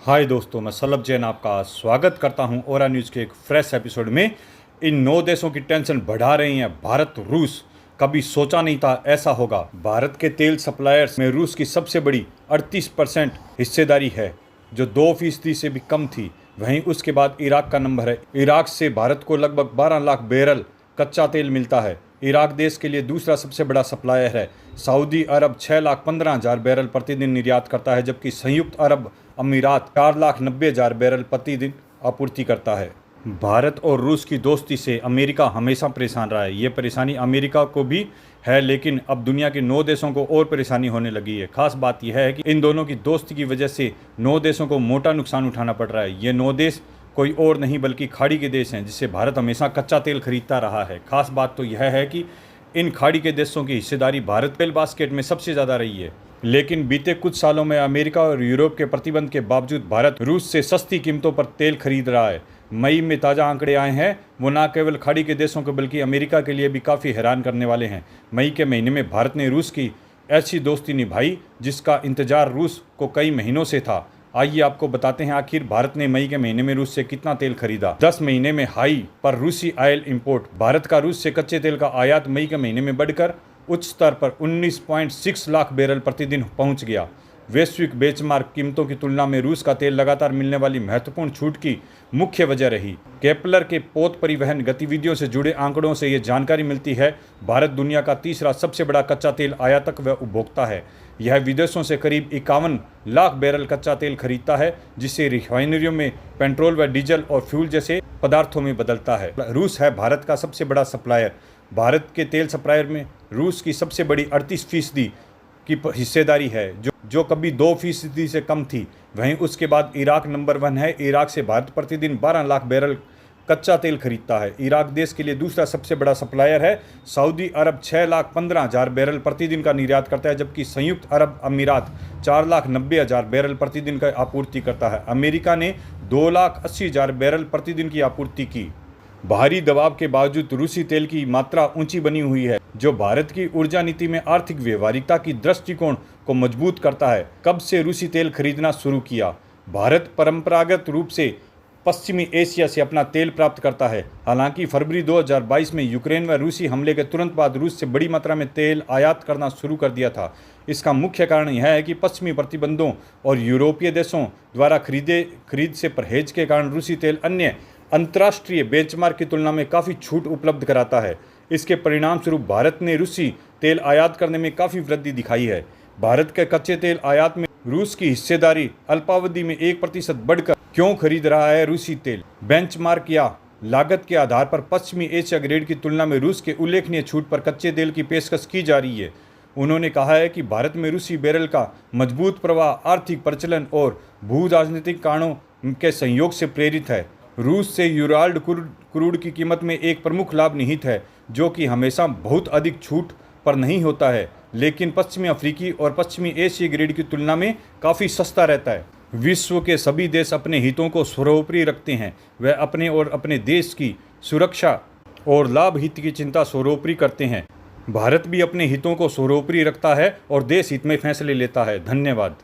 हाय दोस्तों, मैं सलभ जैन आपका स्वागत करता हूं ओरा न्यूज़ के एक फ्रेश एपिसोड में। इन 9 देशों की टेंशन बढ़ा रही हैं भारत रूस। कभी सोचा नहीं था ऐसा होगा। भारत के तेल सप्लायर्स में रूस की सबसे बड़ी 38% हिस्सेदारी है, जो 2% से भी कम थी। वहीं उसके बाद इराक का नंबर है। इराक से भारत को लगभग 12 लाख बैरल कच्चा तेल मिलता है। इराक देश के लिए दूसरा सबसे बड़ा सप्लायर है। सऊदी अरब 6,15,000 बैरल प्रतिदिन निर्यात करता है, जबकि संयुक्त अरब अमीरात 4,90,000 बैरल प्रतिदिन आपूर्ति करता है। भारत और रूस की दोस्ती से अमेरिका हमेशा परेशान रहा है। ये परेशानी अमेरिका को भी है, लेकिन अब दुनिया के 9 देशों को और परेशानी होने लगी है। खास बात यह है कि इन दोनों की दोस्ती की वजह से 9 देशों को मोटा नुकसान उठाना पड़ रहा है। ये 9 देश कोई और नहीं बल्कि खाड़ी के देश हैं, जिससे भारत हमेशा कच्चा तेल खरीदता रहा है। खास बात तो यह है कि इन खाड़ी के देशों की हिस्सेदारी भारत तेल बास्केट में सबसे ज़्यादा रही है। लेकिन बीते कुछ सालों में अमेरिका और यूरोप के प्रतिबंध के बावजूद भारत रूस से सस्ती कीमतों पर तेल खरीद रहा है। मई में ताज़ा आंकड़े आए हैं, वो न केवल खाड़ी के देशों के बल्कि अमेरिका के लिए भी काफ़ी हैरान करने वाले हैं। मई के महीने में भारत ने रूस की ऐसी दोस्ती निभाई जिसका इंतजार रूस को कई महीनों से था। आइए आपको बताते हैं आखिर भारत ने मई के महीने में रूस से कितना तेल खरीदा। 10 महीने में हाई पर रूसी ऑयल इंपोर्ट। भारत का रूस से कच्चे तेल का आयात मई के महीने में बढ़कर उच्च स्तर पर 19.6 लाख बैरल प्रतिदिन पहुंच गया। वैश्विक बेंचमार्क कीमतों की तुलना में रूस का तेल लगातार मिलने वाली महत्वपूर्ण छूट की मुख्य वजह रही। केपलर के पोत परिवहन गतिविधियों से जुड़े आंकड़ों से ये जानकारी मिलती है। भारत दुनिया का तीसरा सबसे बड़ा कच्चा तेल आयातक व उपभोक्ता है। यह विदेशों से करीब 51 लाख बैरल कच्चा तेल खरीदता है, जिसे रिफाइनरियों में पेट्रोल व डीजल और फ्यूल जैसे पदार्थों में बदलता है। रूस है भारत का सबसे बड़ा सप्लायर। भारत के तेल सप्लायर में रूस की सबसे बड़ी 38% की हिस्सेदारी है, जो कभी 2% से कम थी। वहीं उसके बाद इराक नंबर 1 है। इराक से भारत प्रतिदिन 12 लाख बैरल कच्चा तेल खरीदता है। इराक देश के लिए दूसरा सबसे बड़ा सप्लायर है। सऊदी अरब 6,15,000 बैरल प्रतिदिन का निर्यात करता है, जबकि संयुक्त अरब अमीरात 4,90,000 बैरल प्रतिदिन का आपूर्ति करता है। अमेरिका ने 2,80,000 बैरल प्रतिदिन की आपूर्ति की। बाहरी दबाव के बावजूद रूसी तेल की मात्रा ऊंची बनी हुई है, जो भारत की ऊर्जा नीति में आर्थिक व्यवहारिकता की दृष्टिकोण को मजबूत करता है। कब से रूसी तेल खरीदना शुरू किया? भारत परंपरागत रूप से पश्चिमी एशिया से अपना तेल प्राप्त करता है। हालांकि फरवरी 2022 में यूक्रेन व रूसी हमले के तुरंत बाद रूस से बड़ी मात्रा में तेल आयात करना शुरू कर दिया था। इसका मुख्य कारण यह है कि पश्चिमी प्रतिबंधों और यूरोपीय देशों द्वारा खरीद से परहेज के कारण रूसी तेल अन्य अंतर्राष्ट्रीय बेंचमार्क की तुलना में काफ़ी छूट उपलब्ध कराता है। इसके परिणाम स्वरूप भारत ने रूसी तेल आयात करने में काफ़ी वृद्धि दिखाई है। भारत के कच्चे तेल आयात में रूस की हिस्सेदारी अल्पावधि में 1% बढ़कर क्यों खरीद रहा है रूसी तेल? बेंचमार्क या लागत के आधार पर पश्चिमी एशिया ग्रेड की तुलना में रूस के उल्लेखनीय छूट पर कच्चे तेल की पेशकश की जा रही है। उन्होंने कहा है कि भारत में रूसी बैरल का मजबूत प्रवाह आर्थिक प्रचलन और भू राजनीतिक कारणों के संयोग से प्रेरित है। रूस से यूराल्ड क्रूड की कीमत में एक प्रमुख लाभ निहित है, जो कि हमेशा बहुत अधिक छूट पर नहीं होता है, लेकिन पश्चिमी अफ्रीकी और पश्चिमी एशियाई ग्रेड की तुलना में काफ़ी सस्ता रहता है। विश्व के सभी देश अपने हितों को सर्वोपरि रखते हैं। वह अपने और अपने देश की सुरक्षा और लाभ हित की चिंता सर्वोपरि करते हैं। भारत भी अपने हितों को सर्वोपरि रखता है और देश हित में फैसले लेता है। धन्यवाद।